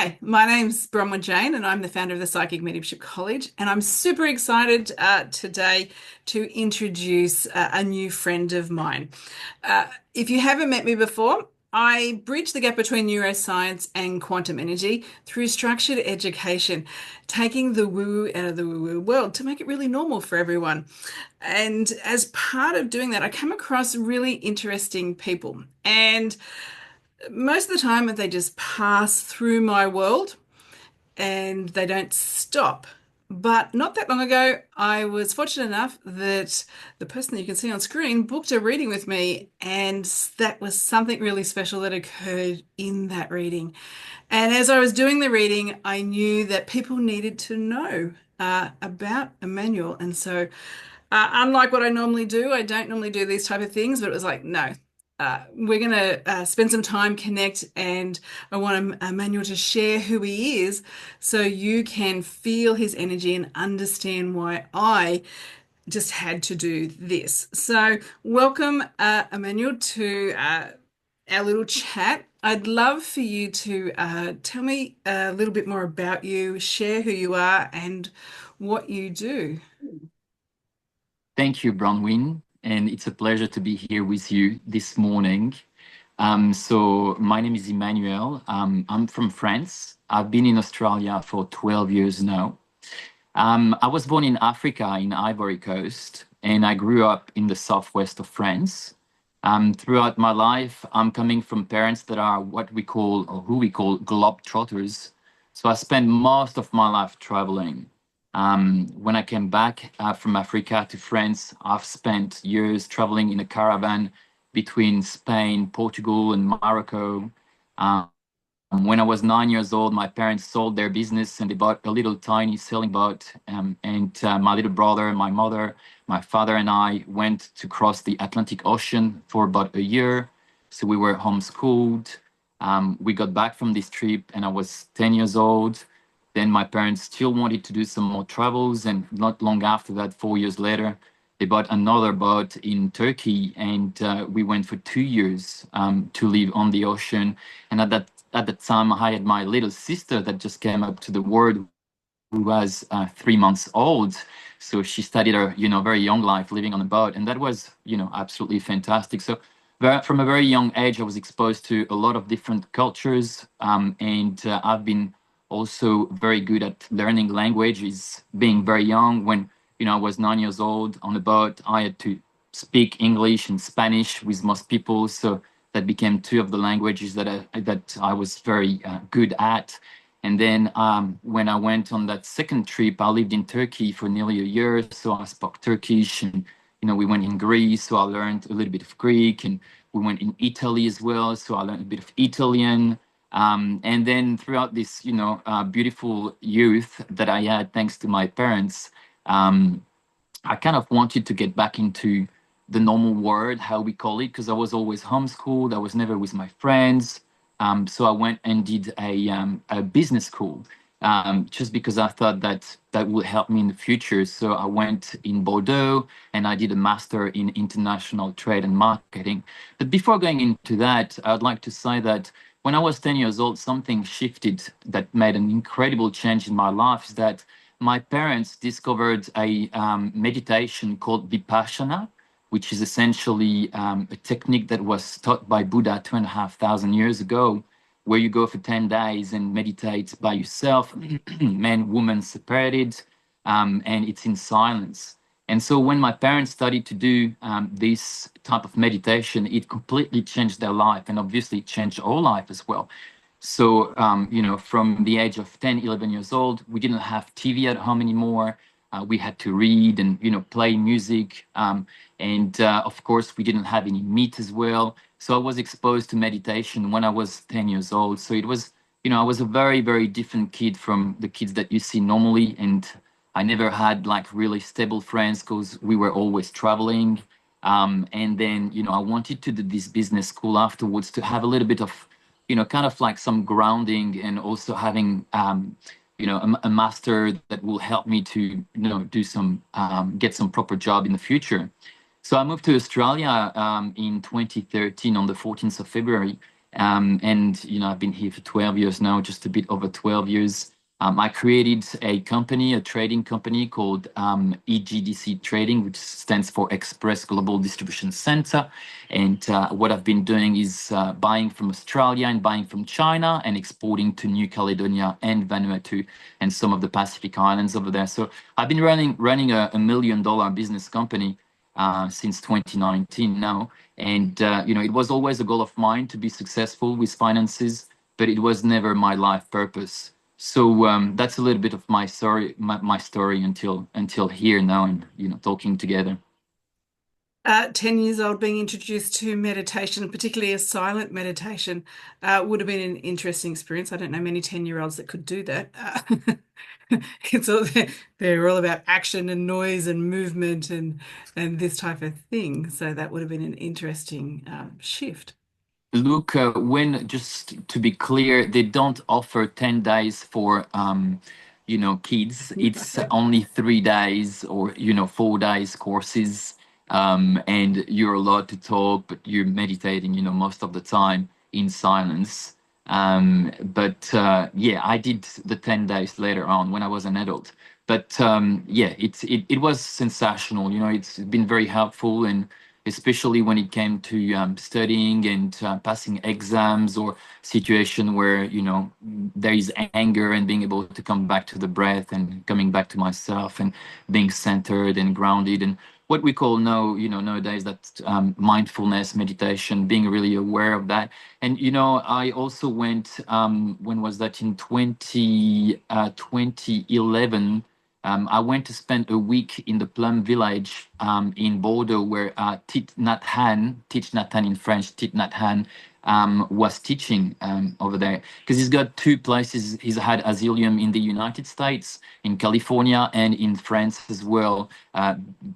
Hi, my name's Bronwyn Jane, and I'm the founder of the Psychic Mediumship College. And I'm super excited today to introduce a new friend of mine. If you haven't met me before, I bridge the gap between neuroscience and quantum energy through structured education, taking the woo out of the woo-woo world to make it really normal for everyone. And as part of doing that, I come across really interesting people. And most of the time, they just pass through my world and they don't stop. But not that long ago, I was fortunate enough that the person that you can see on screen booked a reading with me, and that was something really special that occurred in that reading. And as I was doing the reading, I knew that people needed to know about Emmanuel. And so, unlike what I normally do, I don't normally do these type of things, but it was like, no, we're going to spend some time, connect, and I want Emmanuel to share who he is so you can feel his energy and understand why I just had to do this. So, welcome, Emmanuel, to our little chat. I'd love for you to tell me a little bit more about you, share who you are, and what you do. Thank you, Bronwyn, and it's a pleasure to be here with you this morning. So my name is Emmanuel. I'm from France. I've been in Australia for 12 years now. I was born in Africa, in Ivory Coast, and I grew up in the southwest of France. Throughout my life, I'm coming from parents that are what we call, or who we call, globetrotters. So I spent most of my life traveling. When I came back from Africa to France, I've spent years traveling in a caravan between Spain, Portugal, and Morocco. Um, when I was 9 years old, my parents sold their business and they bought a little tiny sailing boat. And my little brother, my mother, my father, and I went to cross the Atlantic Ocean for about a year. So we were homeschooled. We got back from this trip, and I was 10 years old. Then my parents still wanted to do some more travels. And not long after that, 4 years later, they bought another boat in Turkey, and we went for 2 years to live on the ocean. And at that time, I had my little sister that just came up to the world, who was 3 months old. So she started her, very young life living on a boat, and that was, absolutely fantastic. So from a very young age, I was exposed to a lot of different cultures, and I've been also very good at learning languages. Being very young, when I was 9 years old on the boat, I had to speak English and Spanish with most people. So that became two of the languages that I was very good at. And then when I went on that second trip, I lived in Turkey for nearly a year. So I spoke Turkish, and we went in Greece, so I learned a little bit of Greek, and we went in Italy as well, so I learned a bit of Italian. And then throughout this, beautiful youth that I had, thanks to my parents, um, I kind of wanted to get back into the normal world, how we call it, because I was always homeschooled. I was never with my friends. So I went and did a business school, just because I thought that that would help me in the future. So I went in Bordeaux and I did a master in international trade and marketing. But before going into that, I'd like to say that when I was 10 years old, something shifted that made an incredible change in my life. Is that my parents discovered a meditation called Vipassana, which is essentially a technique that was taught by Buddha 2,500 years ago, where you go for 10 days and meditate by yourself, man, woman separated, and it's in silence. And so when my parents started to do this type of meditation, it completely changed their life, and obviously it changed our life as well. So, from the age of 10, 11 years old, we didn't have TV at home anymore. We had to read and, play music. And of course, we didn't have any meat as well. So I was exposed to meditation when I was 10 years old. So it was, I was a very, very different kid from the kids that you see normally. And I never had like really stable friends because we were always traveling. And then, I wanted to do this business school afterwards to have a little bit of, kind of like some grounding, and also having, a master that will help me to, do some, get some proper job in the future. So I moved to Australia in 2013 on the 14th of February. And I've been here for 12 years now, just a bit over 12 years. I created a company, a trading company called EGDC Trading, which stands for Express Global Distribution Center. And what I've been doing is buying from Australia and buying from China and exporting to New Caledonia and Vanuatu and some of the Pacific Islands over there. So I've been running a $1 million business company since 2019 now. And it was always a goal of mine to be successful with finances, but it was never my life purpose. So that's a little bit of my story until here now, and talking together. 10 years old, being introduced to meditation, particularly a silent meditation, would have been an interesting experience. I don't know many 10-year-olds that could do that. It's all they're all about action and noise and movement and this type of thing. So that would have been an interesting shift. Look, when just to be clear, they don't offer 10 days for kids. It's only 3 days or 4 days courses, and you're allowed to talk, but you're meditating, most of the time in silence. But yeah, I did the 10 days later on when I was an adult. But yeah, it was sensational. It's been very helpful, and especially when it came to studying and passing exams or situation where there is anger, and being able to come back to the breath and coming back to myself and being centered and grounded, and what we call now nowadays that mindfulness meditation, being really aware of that. And I also went, when was that, in 2011. I went to spend a week in the Plum Village in Bordeaux, where Thich Nhat Hanh in French, Thich Nhat Hanh, was teaching over there. Because he's got two places. He's had asylum in the United States, in California, and in France as well, a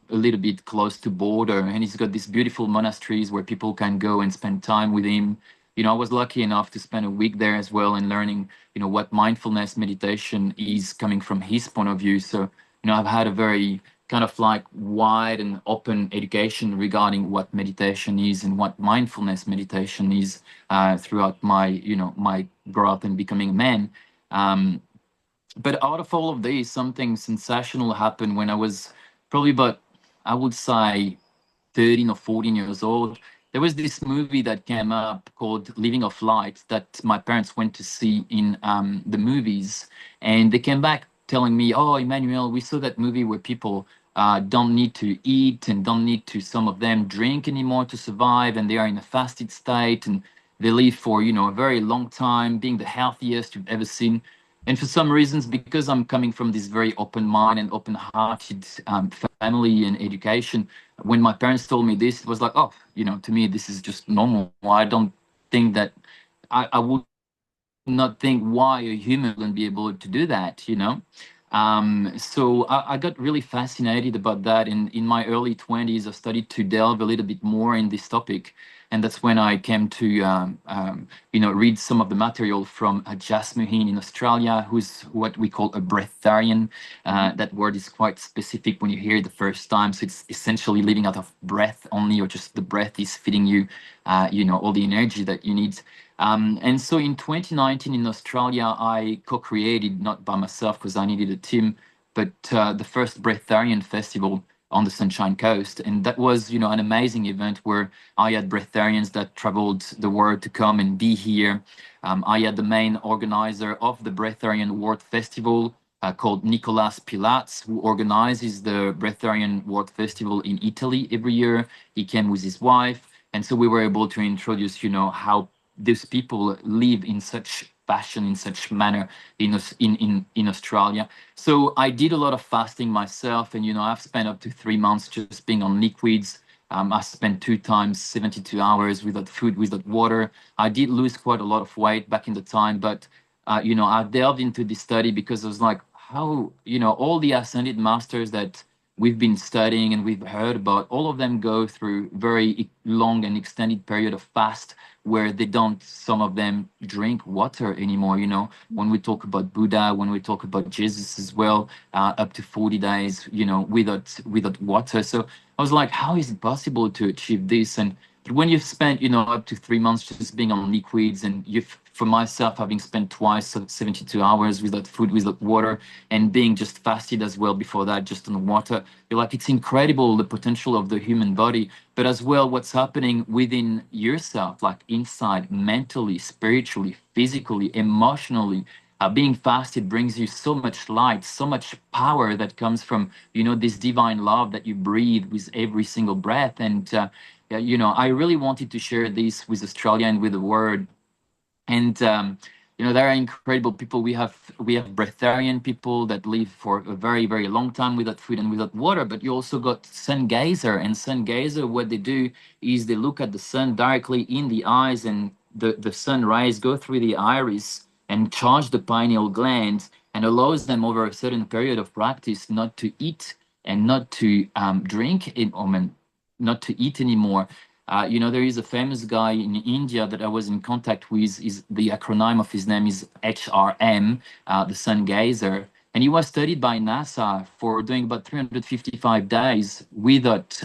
little bit close to border. And he's got these beautiful monasteries where people can go and spend time with him. I was lucky enough to spend a week there as well, and learning what mindfulness meditation is coming from his point of view. So I've had a very kind of like wide and open education regarding what meditation is and what mindfulness meditation is throughout my growth and becoming a man. But out of all of these, something sensational happened when I was probably about, I would say, 13 or 14 years old. There was this movie that came up called Living of Light that my parents went to see in the movies. And they came back telling me, "Oh, Emmanuel, we saw that movie where people don't need to eat and don't need to, some of them, drink anymore to survive. And they are in a fasted state. And they live for, a very long time, being the healthiest you've ever seen." And for some reasons, because I'm coming from this very open mind and open-hearted family and education, when my parents told me this, it was like, oh, to me, this is just normal. I don't think that I would not think why a human wouldn't be able to do that. So I got really fascinated about that. And in my early 20s, I started to delve a little bit more in this topic. And that's when I came to, read some of the material from Jasmuheen in Australia, who's what we call a breatharian. That word is quite specific when you hear it the first time. So it's essentially living out of breath only, or just the breath is feeding you, all the energy that you need. And so in 2019 in Australia, I co-created, not by myself because I needed a team, but the first Breatharian Festival on the Sunshine Coast. And that was, an amazing event where I had breatharians that traveled the world to come and be here. I had the main organizer of the Breatharian World Festival, called Nicolas Pilatz, who organizes the Breatharian World Festival in Italy every year. He came with his wife. And so we were able to introduce, how these people live in such fashion, in such manner in Australia. So I did a lot of fasting myself, and I've spent up to 3 months just being on liquids. I spent 2 times 72 hours without food, without water. I did lose quite a lot of weight back in the time, but I delved into this study because I was like, how all the ascended masters that we've been studying and we've heard about, all of them go through very long and extended period of fast where they don't, some of them, drink water anymore. When we talk about Buddha, when we talk about Jesus as well, up to 40 days, without water. So I was like, how is it possible to achieve this? And But when you've spent, up to 3 months just being on liquids, and for myself, having spent twice 72 hours without food, without water, and being just fasted as well before that, just on water, you're like, it's incredible the potential of the human body, but as well what's happening within yourself, like inside, mentally, spiritually, physically, emotionally. Being fasted brings you so much light, so much power that comes from, this divine love that you breathe with every single breath. And yeah, I really wanted to share this with Australia and with the world. And there are incredible people. We have breatharian people that live for a very, very long time without food and without water. But you also got sun gazer, and sun gazer, what they do is they look at the sun directly in the eyes, and the sun rays go through the iris and charge the pineal gland, and allows them over a certain period of practice not to eat and not to drink it, not to eat anymore. There is a famous guy in India that I was in contact with. Is the acronym of his name is HRM, the sun gazer, and he was studied by NASA for doing about 355 days without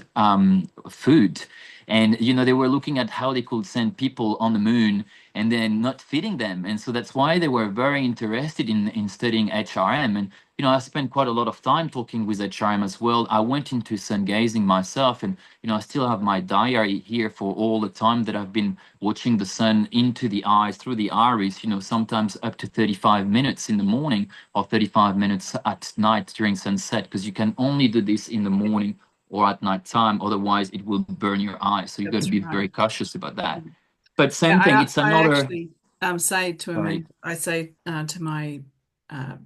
food. And they were looking at how they could send people on the moon and then not feeding them. And so that's why they were very interested in studying HRM. And I spent quite a lot of time talking with HRM as well. I went into sun gazing myself, and I still have my diary here for all the time that I've been watching the sun into the eyes through the iris, sometimes up to 35 minutes in the morning or 35 minutes at night during sunset, because you can only do this in the morning or at night time, otherwise it will burn your eyes. So you've got to That's be right. very cautious about that. But Yeah, same thing, it's I another, actually say to sorry, him, I say to my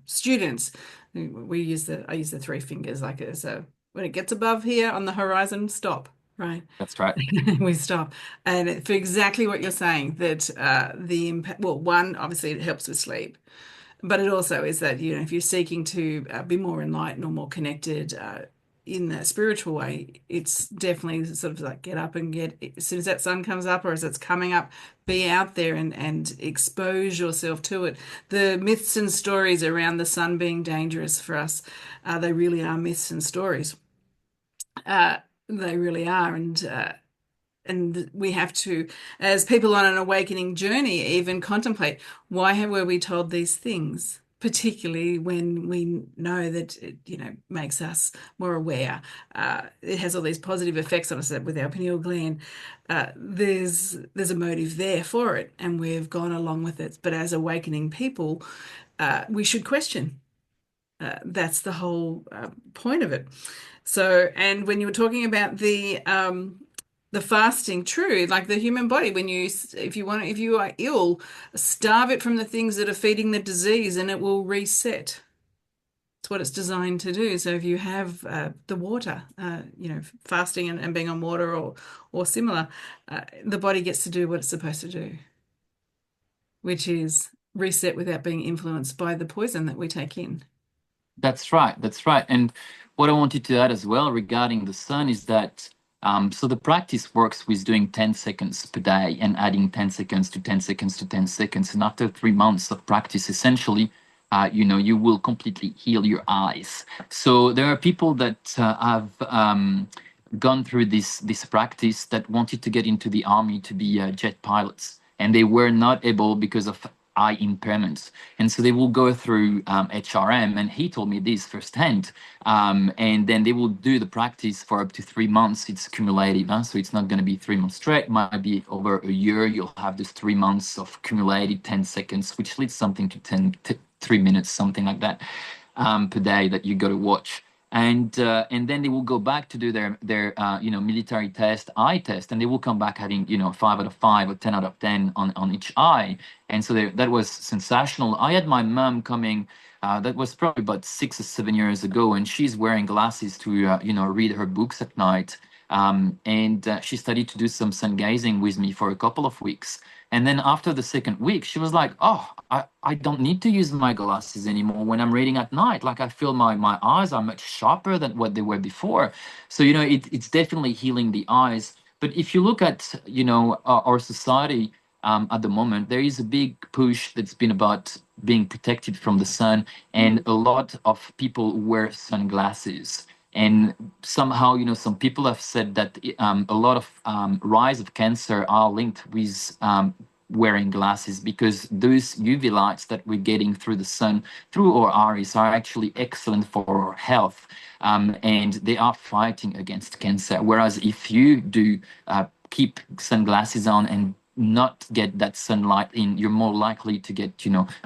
students, I use the three fingers like as a when it gets above here on the horizon, stop, right? that's right. We stop. And for exactly what you're saying, that the impact, well, one, obviously it helps with sleep, but it also is that, if you're seeking to be more enlightened or more connected in a spiritual way, it's definitely sort of like get up and as soon as that sun comes up or as it's coming up, be out there and expose yourself to it. The myths and stories around the sun being dangerous for us, they really are myths and stories. Uh, they really are. And we have to, as people on an awakening journey, even contemplate were we told these things, particularly when we know that it, makes us more aware. It has all these positive effects on us with our pineal gland. There's a motive there for it, and we've gone along with it. But as awakening people, we should question. That's the whole point of it. So, and when you were talking about the fasting, true, like the human body, if you are ill, starve it from the things that are feeding the disease, and it will reset. It's what it's designed to do. So if you have the water, fasting and being on water or similar, the body gets to do what it's supposed to do, which is reset without being influenced by the poison that we take in. That's right. That's right. And what I wanted to add as well regarding the sun is that so the practice works with doing 10 seconds per day and adding 10 seconds to 10 seconds to 10 seconds. And after 3 months of practice, essentially, you will completely heal your eyes. So there are people that have gone through this practice that wanted to get into the army to be jet pilots, and they were not able because of eye impairments. And so they will go through HRM, and he told me this firsthand. And then they will do the practice for up to 3 months. It's cumulative, huh? So it's not going to be 3 months straight. It might be over a year. You'll have this 3 months of cumulated 10 seconds, which leads something to 3 minutes, something like that, per day that you got to watch. And then they will go back to do their military test, eye test, and they will come back having 5 out of 5 or 10 out of 10 on each eye. And so that was sensational. I had my mom coming. That was probably about 6 or 7 years ago, and she's wearing glasses to read her books at night. And she started to do some sun gazing with me for a couple of weeks. And then after the second week, she was like, "Oh, I don't need to use my glasses anymore when I'm reading at night. Like I feel my eyes are much sharper than what they were before." So, it's definitely healing the eyes. But if you look at, our society at the moment, there is a big push that's been about being protected from the sun, and a lot of people wear sunglasses. And somehow, some people have said that a lot of rise of cancer are linked with wearing glasses, because those UV lights that we're getting through the sun, through our eyes, are actually excellent for our health. And they are fighting against cancer. Whereas if you do keep sunglasses on and not get that sunlight in, you're more likely to get,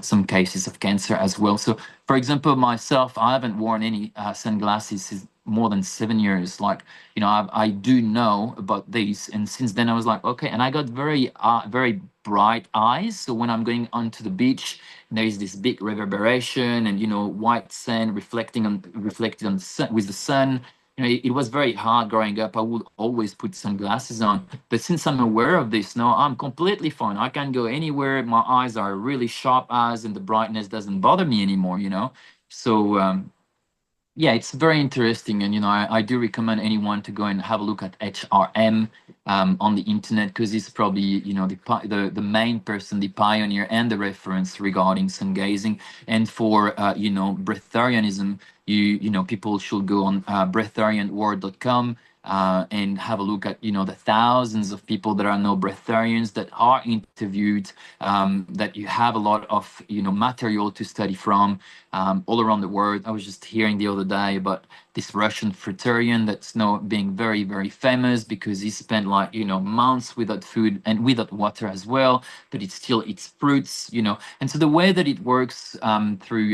some cases of cancer as well. So, for example, myself, I haven't worn any sunglasses since more than 7 years. Like, I do know about this, and since then I was like, okay. And I got very bright eyes. So when I'm going onto the beach, there is this big reverberation, and white sand reflected on the sun, with the sun. It was very hard growing up. I would always put sunglasses on. But since I'm aware of this now, I'm completely fine. I can go anywhere. My eyes are really sharp eyes, and the brightness doesn't bother me anymore. So, yeah, it's very interesting. And, I do recommend anyone to go and have a look at HRM on the internet, because he's probably, the main person, the pioneer and the reference regarding sun gazing. And for, breatharianism, people should go on breatharianworld.com and have a look at, the thousands of people that are now breatharians that are interviewed, that you have a lot of, material to study from all around the world. I was just hearing the other day about this Russian fruitarian that's now being very, very famous because he spent like, months without food and without water as well, but it still eats fruits. And so the way that it works through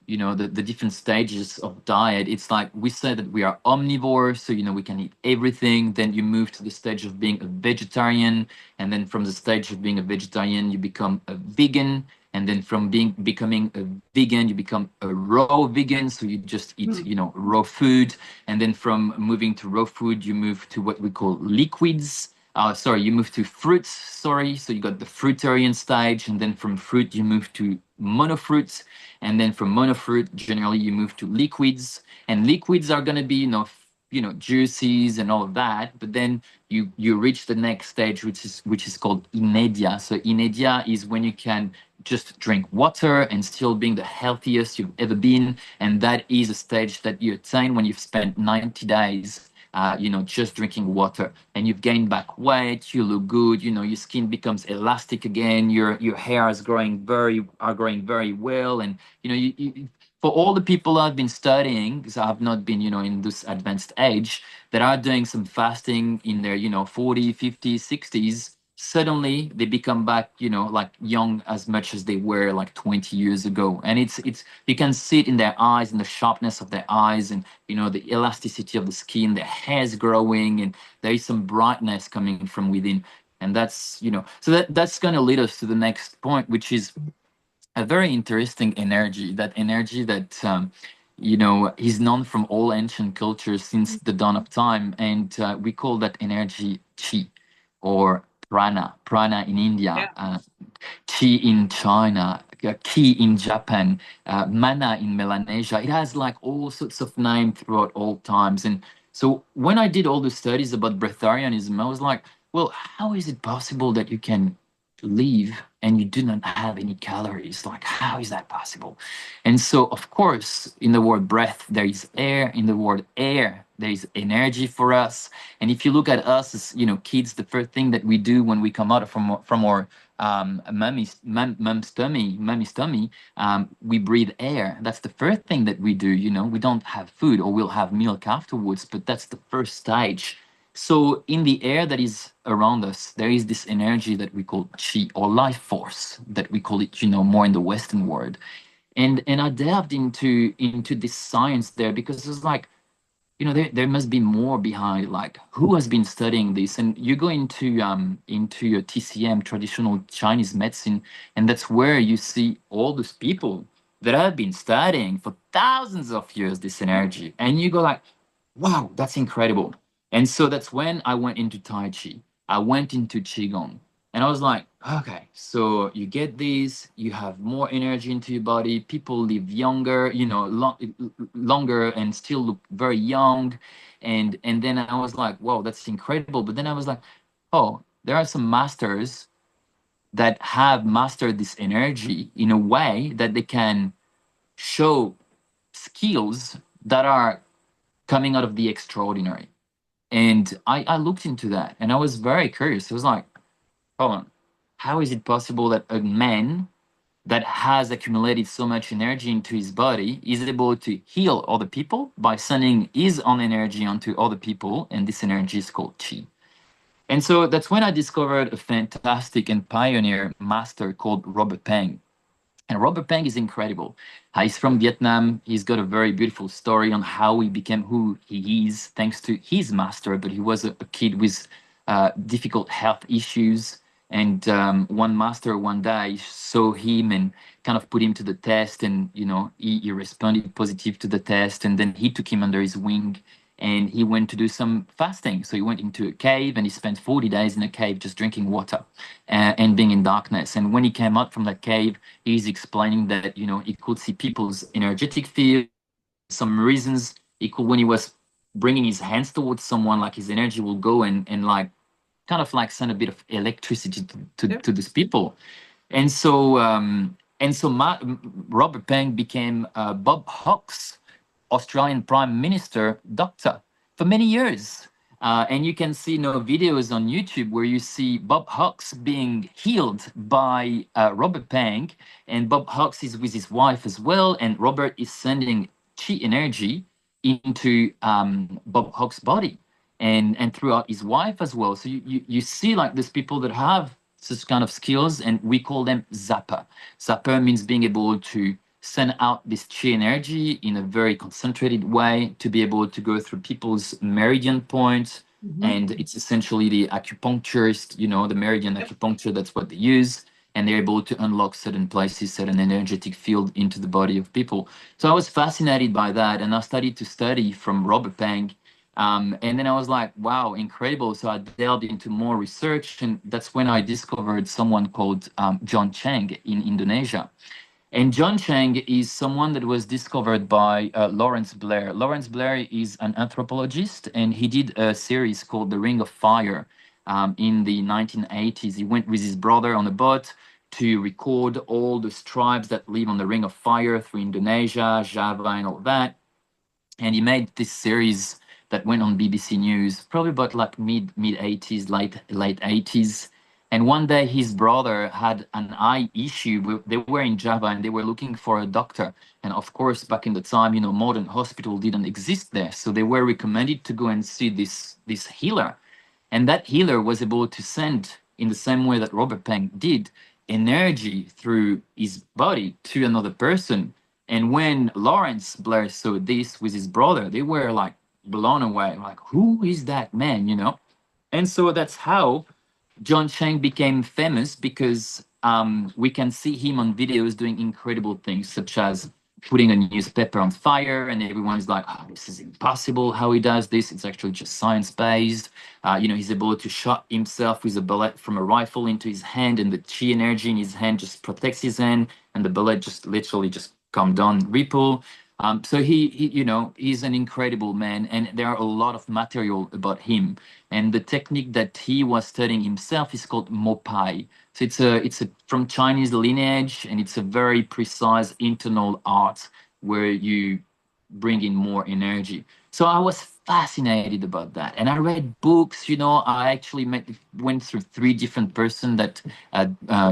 the different stages of diet, it's like we say that we are omnivores, so we can eat everything. Then you move to the stage of being a vegetarian, and then from the stage of being a vegetarian you become a vegan, and then from becoming a vegan you become a raw vegan, so you just eat raw food. And then from moving to raw food you move to what we call liquids. You move to fruits, so you got the fruitarian stage, and then from fruit you move to monofruits, and then from monofruit generally you move to liquids, and liquids are going to be juices and all of that. But then you reach the next stage, which is called inedia. So inedia is when you can just drink water and still being the healthiest you've ever been, and that is a stage that you attain when you've spent 90 days just drinking water, and you've gained back weight, you look good, your skin becomes elastic again, your hair are growing very well. And for all the people I've been studying, because I've not been in this advanced age, that are doing some fasting in their 40, 50, 60s, suddenly they become back like young as much as they were like 20 years ago. And it's you can see it in their eyes, in the sharpness of their eyes, and the elasticity of the skin. Their hair's growing, and there is some brightness coming from within. And that's so that's going to lead us to the next point, which is a very interesting energy. That energy that is known from all ancient cultures since the dawn of time, and we call that energy Chi, or Prana in India, Yeah. Chi in China, Ki in Japan, Mana in Melanesia. It has like all sorts of names throughout all times. And so when I did all the studies about breatharianism, I was like, well, how is it possible that you can live and you do not have any calories? Like, how is that possible? And so, of course, in the word breath, there is air. In the word air, there is energy for us. And if you look at us as kids, the first thing that we do when we come out from our mommy's tummy, we breathe air. That's the first thing that we do. We don't have food, or we'll have milk afterwards, but that's the first stage. So in the air that is around us, there is this energy that we call chi, or life force, that we call it, more in the Western world. And I delved into this science there, because it was like, there must be more behind, like who has been studying this. And you go into your TCM, traditional Chinese medicine, and that's where you see all those people that have been studying for thousands of years this energy, and you go like, wow, that's incredible. And so that's when I went into Tai Chi. I went into Qigong. And I was like, okay, so you get this, you have more energy into your body, people live younger, longer, and still look very young. And then I was like, wow, that's incredible. But then I was like, oh, there are some masters that have mastered this energy in a way that they can show skills that are coming out of the extraordinary. And I looked into that and I was very curious. I was like, hold on, how is it possible that a man that has accumulated so much energy into his body is able to heal other people by sending his own energy onto other people? And this energy is called Chi. And so that's when I discovered a fantastic and pioneer master called Robert Peng. And Robert Peng is incredible. He's from Vietnam. He's got a very beautiful story on how he became who he is thanks to his master. But he was a kid with difficult health issues. And one master one day saw him and kind of put him to the test. And, he responded positive to the test. And then he took him under his wing and he went to do some fasting. So he went into a cave and he spent 40 days in a cave just drinking water and being in darkness. And when he came out from that cave, he's explaining that, he could see people's energetic field, some reasons he could, when he was bringing his hands towards someone, like his energy will go and like, kind of like send a bit of electricity to these people. And so, Robert Peng became Bob Hawke's Australian Prime Minister doctor for many years. And you can see videos on YouTube where you see Bob Hawks being healed by Robert Peng, and Bob Hawks is with his wife as well, and Robert is sending chi energy into Bob Hawks' body and throughout his wife as well. So you see like these people that have such kind of skills, and we call them zapper. Zapper means being able to send out this chi energy in a very concentrated way to be able to go through people's meridian points. And it's essentially the acupuncturist, the meridian acupuncture, that's what they use. And they're able to unlock certain places, certain energetic field into the body of people. So I was fascinated by that, and I started to study from Robert Peng. And then I was like, wow, incredible. So I delved into more research, and that's when I discovered someone called John Chang in Indonesia. And John Chang is someone that was discovered by Lawrence Blair. Lawrence Blair is an anthropologist, and he did a series called The Ring of Fire in the 1980s. He went with his brother on a boat to record all the tribes that live on the Ring of Fire through Indonesia, Java, and all that. And he made this series that went on BBC News, probably about like mid 80s, late 80s. And one day his brother had an eye issue. They were in Java and they were looking for a doctor. And of course, back in the time, modern hospital didn't exist there. So they were recommended to go and see this healer. And that healer was able to send, in the same way that Robert Peng did, energy through his body to another person. And when Lawrence Blair saw this with his brother, they were like blown away. Like, who is that man? And so that's how John Chang became famous, because we can see him on videos doing incredible things, such as putting a newspaper on fire, and everyone's like, oh, this is impossible how he does this. It's actually just science-based. He's able to shot himself with a bullet from a rifle into his hand, and the chi energy in his hand just protects his hand, and the bullet just literally just come down, ripple. So he's an incredible man, and there are a lot of material about him. And the technique that he was studying himself is called Mopai. So it's a from Chinese lineage, and it's a very precise internal art where you bring in more energy. So I was fascinated about that, and I read books. I actually went through 3 different persons that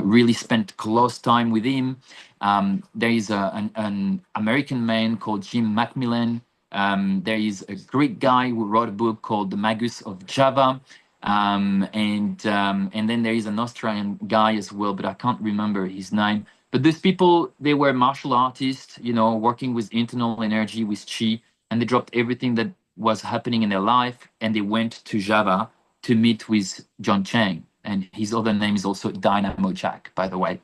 really spent close time with him. There is an American man called Jim Macmillan. There is a Greek guy who wrote a book called The Magus of Java. And then there is an Australian guy as well, but I can't remember his name. But these people, they were martial artists, working with internal energy, with chi, and they dropped everything that was happening in their life, and they went to Java to meet with John Chang. And his other name is also Dynamo Jack, by the way.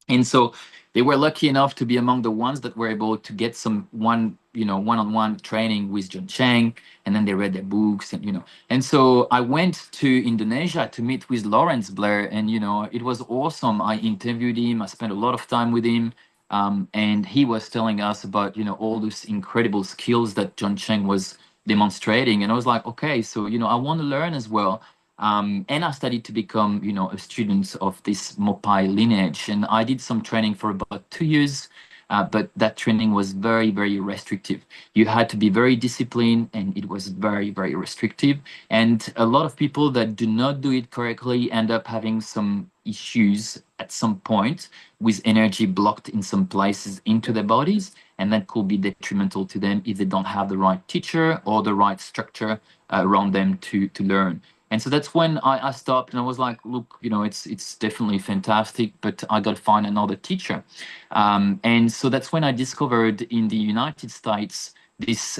And so they were lucky enough to be among the ones that were able to get some one-on-one training with John Chang, and then they read their books, and so I went to Indonesia to meet with Lawrence Blair, and it was awesome. I interviewed him, I spent a lot of time with him, and he was telling us about all those incredible skills that John Chang was demonstrating, and I was like, okay, so I want to learn as well. And I studied to become, a student of this Mopai lineage. And I did some training for about 2 years. but that training was very, very restrictive. You had to be very disciplined, and it was very, very restrictive. And a lot of people that do not do it correctly end up having some issues at some point with energy blocked in some places into their bodies. And that could be detrimental to them if they don't have the right teacher or the right structure around them to learn. And so that's when I stopped and I was like, look, it's definitely fantastic, but I got to find another teacher. And so that's when I discovered in the United States this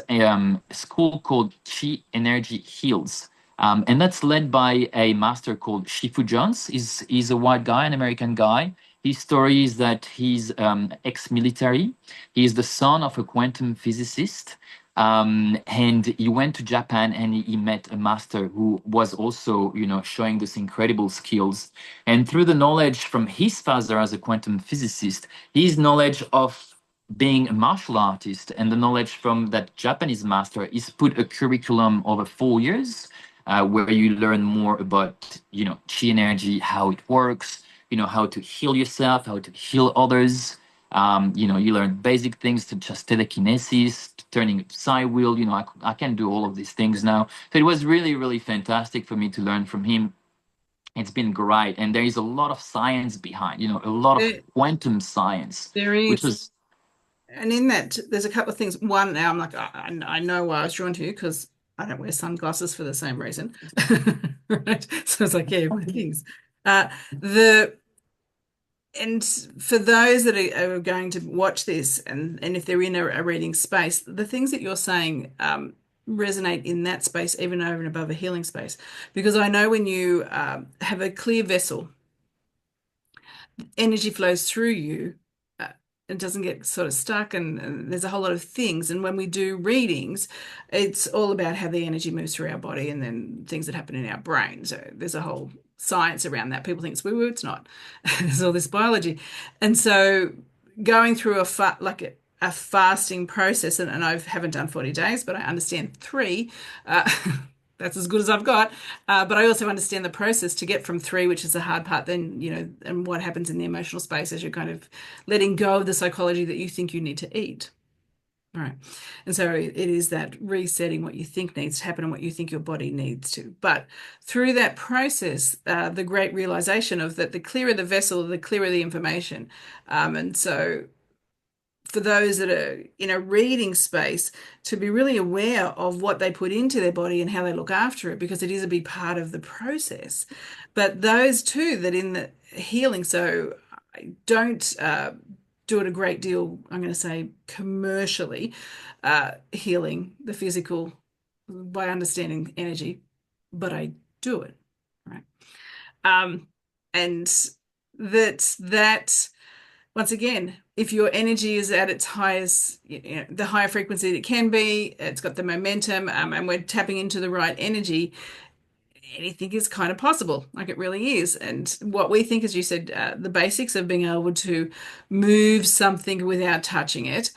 school called Chi Energy Heals. And that's led by a master called Shifu Jones. He's a white guy, an American guy. His story is that he's ex-military. He is the son of a quantum physicist. And he went to Japan and he met a master who was also, showing these incredible skills. And through the knowledge from his father as a quantum physicist, his knowledge of being a martial artist and the knowledge from that Japanese master is put a curriculum over 4 years where you learn more about, chi energy, how it works, how to heal yourself, how to heal others. You learn basic things such as telekinesis, turning a psi wheel. I can do all of these things now. So it was really, really fantastic for me to learn from him. It's been great. And there is a lot of science behind, a lot of There, quantum science, there which is. was, And in that, there's a couple of things. One, now I'm like, I know why I was drawn to you because I don't wear sunglasses for the same reason. Right. So it's like, yeah, my things. The and for those that are going to watch this and if they're in a reading space, the things that you're saying resonate in that space, even over and above a healing space. Because I know when you have a clear vessel, energy flows through you. Uh, it doesn't get sort of stuck, and there's a whole lot of things. And when we do readings, it's all about how the energy moves through our body and then things that happen in our brain. So there's a whole science around that. People think it's woo-woo, it's not. There's all this biology. And so going through a fasting process, and I haven't done 40 days, but I understand three. Uh, that's as good as I've got. But I also understand the process to get from three, which is the hard part, then, and what happens in the emotional space as you're kind of letting go of the psychology that you think you need to eat. All right. And so it is that resetting what you think needs to happen and what you think your body needs to. But through that process, the great realization of that the clearer the vessel, the clearer the information. And so for those that are in a reading space to be really aware of what they put into their body and how they look after it, because it is a big part of the process. But those too that in the healing, so I don't do it a great deal, I'm going to say commercially, healing the physical by understanding energy, but I do it, right? Um, and that once again, if your energy is at its highest, the higher frequency it can be, it's got the momentum, and we're tapping into the right energy, anything is kind of possible. Like it really is. And what we think, as you said, the basics of being able to move something without touching it,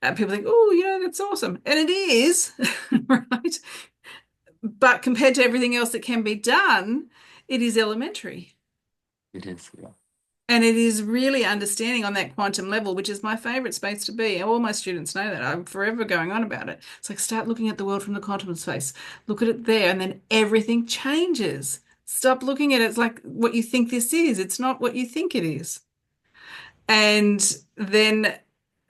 people think, oh, that's awesome. And it is, right? But compared to everything else that can be done, it is elementary. it is, yeah. And it is really understanding on that quantum level, which is my favorite space to be. All my students know that. I'm forever going on about it. It's like start looking at the world from the quantum space. Look at it there, and then everything changes. Stop looking at it. It's like what you think this is. It's not what you think it is. And then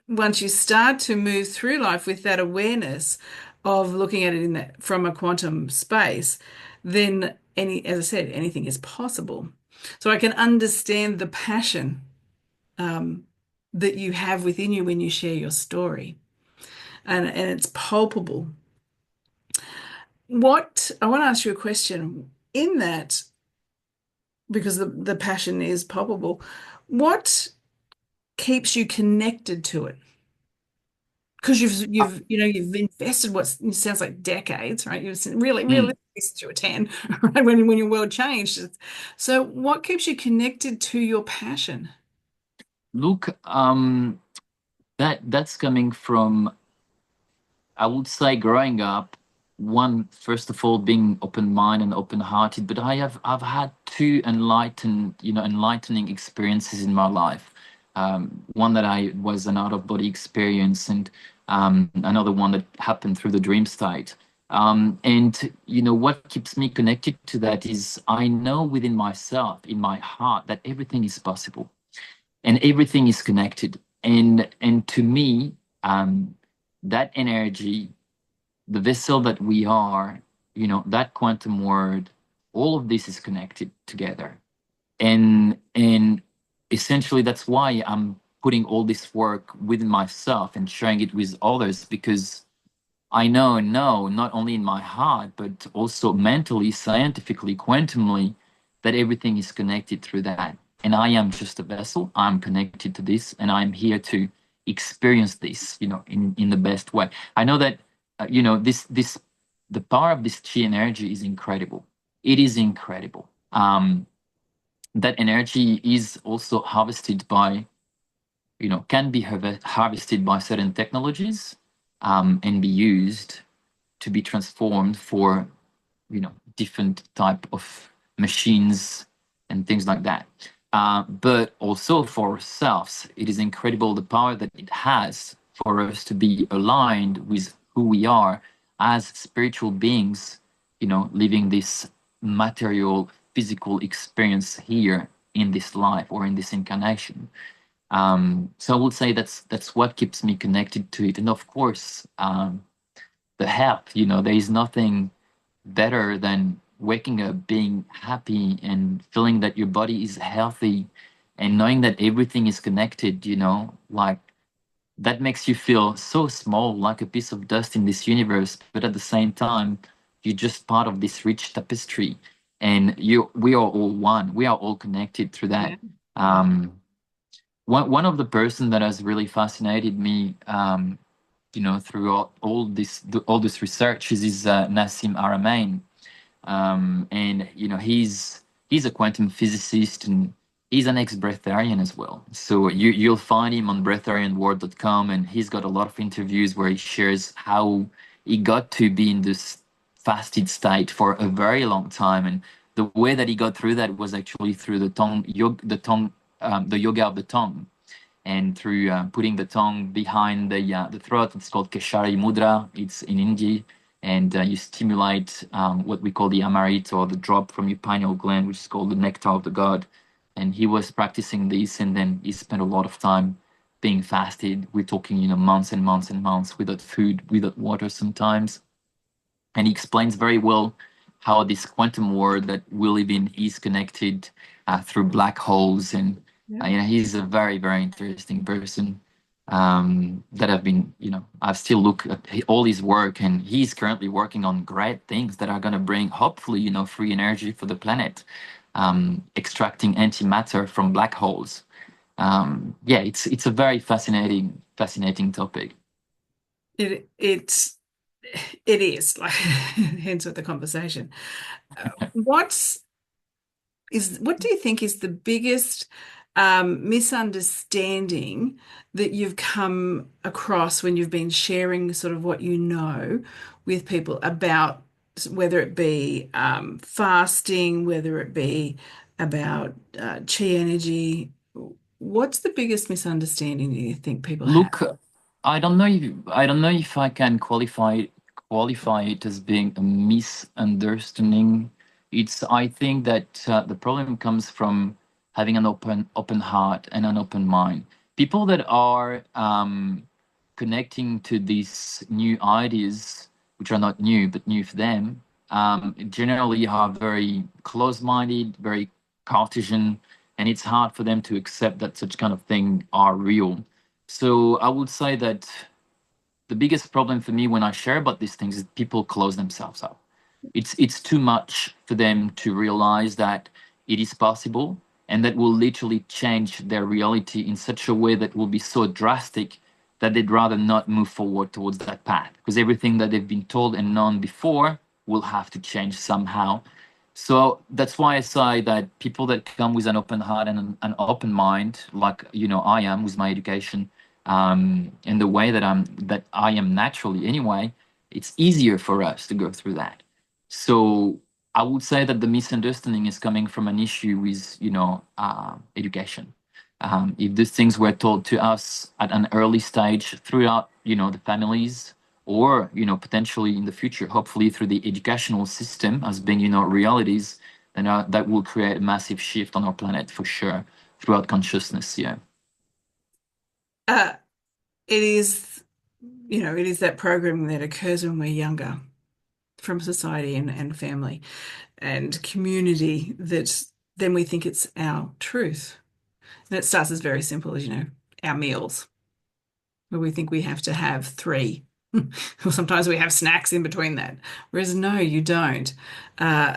once you start to move through life with that awareness of looking at it from a quantum space, then as I said, anything is possible. So I can understand the passion um, that you have within you when you share your story, and it's palpable. What I want to ask you a question in that, because the passion is palpable. What keeps you connected to it? Because you've invested what sounds like decades, right? You've really Mm. since you were 10, right? When your world changed. So what keeps you connected to your passion? Look, that's coming from, I would say, growing up, one, first of all, being open-minded and open-hearted, but I've had two enlightening experiences in my life. One that I was an out of body experience, and another one that happened through the dream state. And what keeps me connected to that is I know within myself, in my heart, that everything is possible and everything is connected. And to me, that energy, the vessel that we are, that quantum world, all of this is connected together. And essentially that's why I'm putting all this work within myself and sharing it with others, because I know not only in my heart but also mentally, scientifically, quantumly, that everything is connected through that. And I am just a vessel. I'm connected to this, and I'm here to experience this, in the best way. I know that this the power of this chi energy is incredible. It is incredible. That energy is also harvested by, can be harvested by certain technologies, and be used to be transformed for, different type of machines and things like that. But also for ourselves, it is incredible the power that it has for us to be aligned with who we are as spiritual beings, living this material, physical experience here in this life or in this incarnation. So I would say that's what keeps me connected to it. And of course, the health, there is nothing better than waking up, being happy and feeling that your body is healthy and knowing that everything is connected, like that makes you feel so small, like a piece of dust in this universe. But at the same time, you're just part of this rich tapestry, and we are all one. We are all connected through that. Yeah. One of the person that has really fascinated me, through all this research is Nassim Aramain. And he's a quantum physicist, and he's an ex-breatharian as well. So you'll find him on breatharianworld.com, and he's got a lot of interviews where he shares how he got to be in this fasted state for a very long time. And the way that he got through that was actually through the yoga of the tongue, and through putting the tongue behind the throat. It's called Keshari Mudra. It's in India, and you stimulate what we call the Amrit, or the drop from your pineal gland, which is called the nectar of the god. And he was practicing this, and then he spent a lot of time being fasted. We're talking, months and months and months without food, without water sometimes. And he explains very well how this quantum world that we live in is connected through black holes. And Yeah. he's a very, very interesting person, that I've still looked at all his work, and he's currently working on great things that are going to bring, hopefully, free energy for the planet, extracting antimatter from black holes. Yeah, it's a very fascinating topic. It's it is like hence with the conversation. What's is what do you think is the biggest misunderstanding that you've come across when you've been sharing sort of what you know with people about whether it be fasting, whether it be about chi energy? What's the biggest misunderstanding that you think people have? Look, I don't know if I can qualify it as being a misunderstanding. I think that the problem comes from having an open heart and an open mind. People that are connecting to these new ideas, which are not new but new for them, generally are very close-minded, very Cartesian, and it's hard for them to accept that such kind of thing are real. So I would say that the biggest problem for me when I share about these things is people close themselves up. It's too much for them to realize that it is possible, and that will literally change their reality in such a way that will be so drastic that they'd rather not move forward towards that path, because everything that they've been told and known before will have to change somehow. So that's why I say that people that come with an open heart and an open mind, like I am with my education, in the way that I am naturally anyway, it's easier for us to go through that. So I would say that the misunderstanding is coming from an issue with education. If these things were taught to us at an early stage throughout, the families, or, potentially in the future, hopefully through the educational system as being, realities, then that will create a massive shift on our planet for sure throughout consciousness. Yeah. Uh, it is, it is that programming that occurs when we're younger from society and family and community that then we think it's our truth. And it starts as very simple as, our meals, where we think we have to have three. Or sometimes we have snacks in between that. Whereas no, you don't. Uh,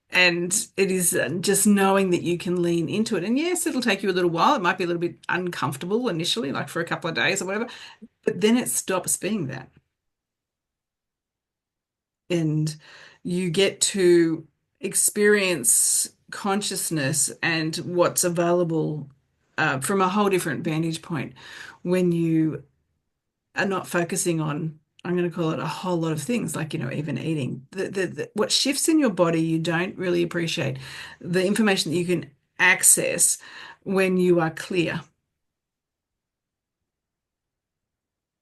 and it is just knowing that you can lean into it. And yes, it'll take you a little while. It might be a little bit uncomfortable initially, like for a couple of days or whatever, but then it stops being that. And you get to experience consciousness and what's available from a whole different vantage point when you are not focusing on, I'm going to call it a whole lot of things, like, even eating. What shifts in your body, you don't really appreciate. The information that you can access when you are clear.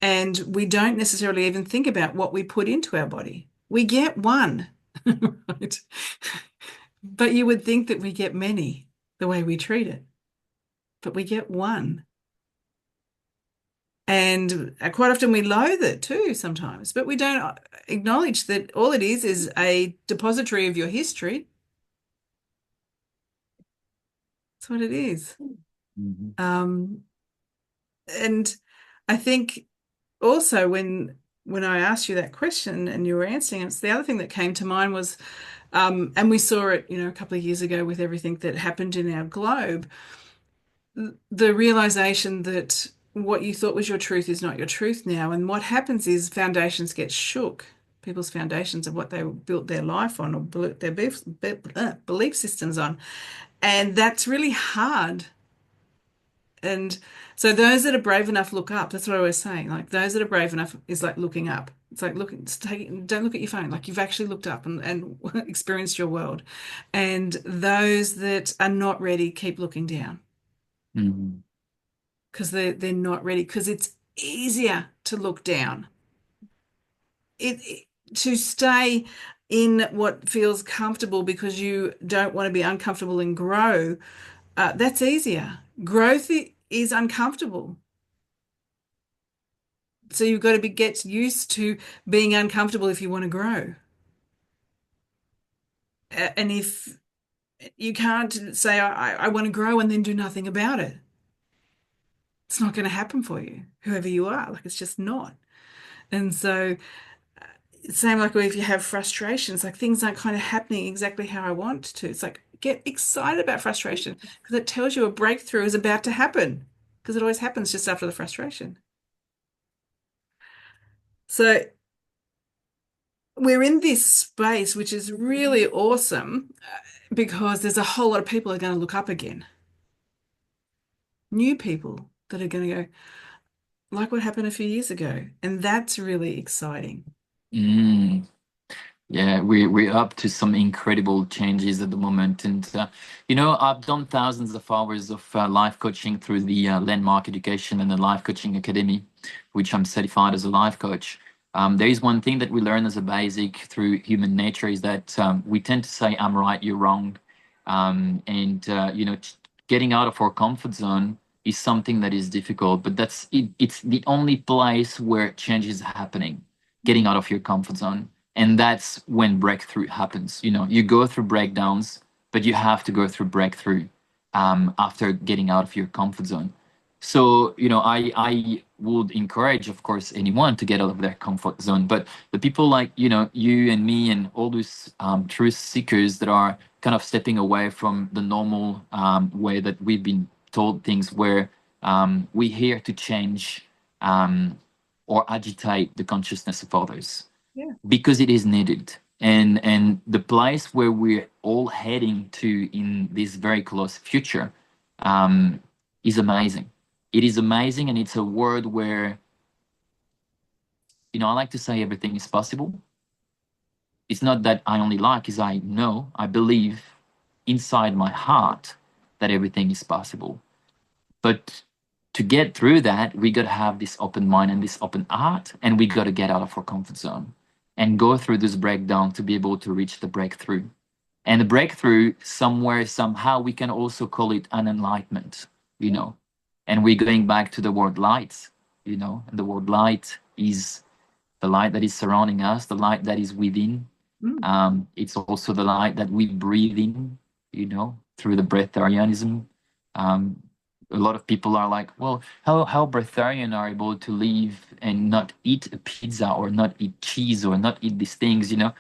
And we don't necessarily even think about what we put into our body. We get one, right? But you would think that we get many the way we treat it, but we get one. And quite often we loathe it too sometimes, but we don't acknowledge that all it is a depository of your history. That's what it is. Mhm. Um, and I think also when I asked you that question and you were answering it, the other thing that came to mind was, and we saw it, a couple of years ago with everything that happened in our globe, the realization that what you thought was your truth is not your truth now. And what happens is foundations get shook. People's foundations of what they built their life on or built their belief systems on. And that's really hard. And so those that are brave enough look up. That's what I was saying. Like those that are brave enough is like looking up. It's like looking, don't look at your phone. Like you've actually looked up and experienced your world. And those that are not ready, keep looking down Mhm. because they're not ready because it's easier to look down. To stay in what feels comfortable because you don't want to be uncomfortable and grow, that's easier. Growth is uncomfortable. So you've got to get used to being uncomfortable if you want to grow. And if you can't say, I want to grow and then do nothing about it, it's not going to happen for you, whoever you are. Like it's just not. And so same like if you have frustrations, like things aren't kind of happening exactly how I want to. It's like get excited about frustration because it tells you a breakthrough is about to happen because it always happens just after the frustration. So we're in this space, which is really awesome because there's a whole lot of people are going to look up again. New people that are going to go, like what happened a few years ago. And that's really exciting. Mm. Yeah, we're up to some incredible changes at the moment, and I've done thousands of hours of life coaching through the Landmark Education and the Life Coaching Academy, which I'm certified as a life coach. There is one thing that we learn as a basic through human nature is that we tend to say, "I'm right, you're wrong," and getting out of our comfort zone is something that is difficult, but that's it. It's the only place where change is happening, getting out of your comfort zone. And that's when breakthrough happens. You go through breakdowns, but you have to go through breakthrough after getting out of your comfort zone. So, I would encourage, of course, anyone to get out of their comfort zone. But the people like, you and me and all those truth seekers that are kind of stepping away from the normal way that we've been told things, where we're here to change or agitate the consciousness of others Yeah. because it is needed. And the place where we're all heading to in this very close future um, is amazing. It is amazing, and it's a world where I like to say everything is possible. It's not that I only like, is I know, I believe inside my heart that everything is possible. But to get through that, we got to have this open mind and this open heart, and we got to get out of our comfort zone and go through this breakdown to be able to reach the breakthrough. And the breakthrough, somewhere, somehow, we can also call it an enlightenment, you know. And we're going back to the word light, you know, and the word light is the light that is surrounding us, the light that is within. Mm. It's also the light that we breathe in, you know, through the breatharianism. Um, a lot of people are like, well, how breatharian are able to live and not eat a pizza or not eat cheese or not eat these things, you know?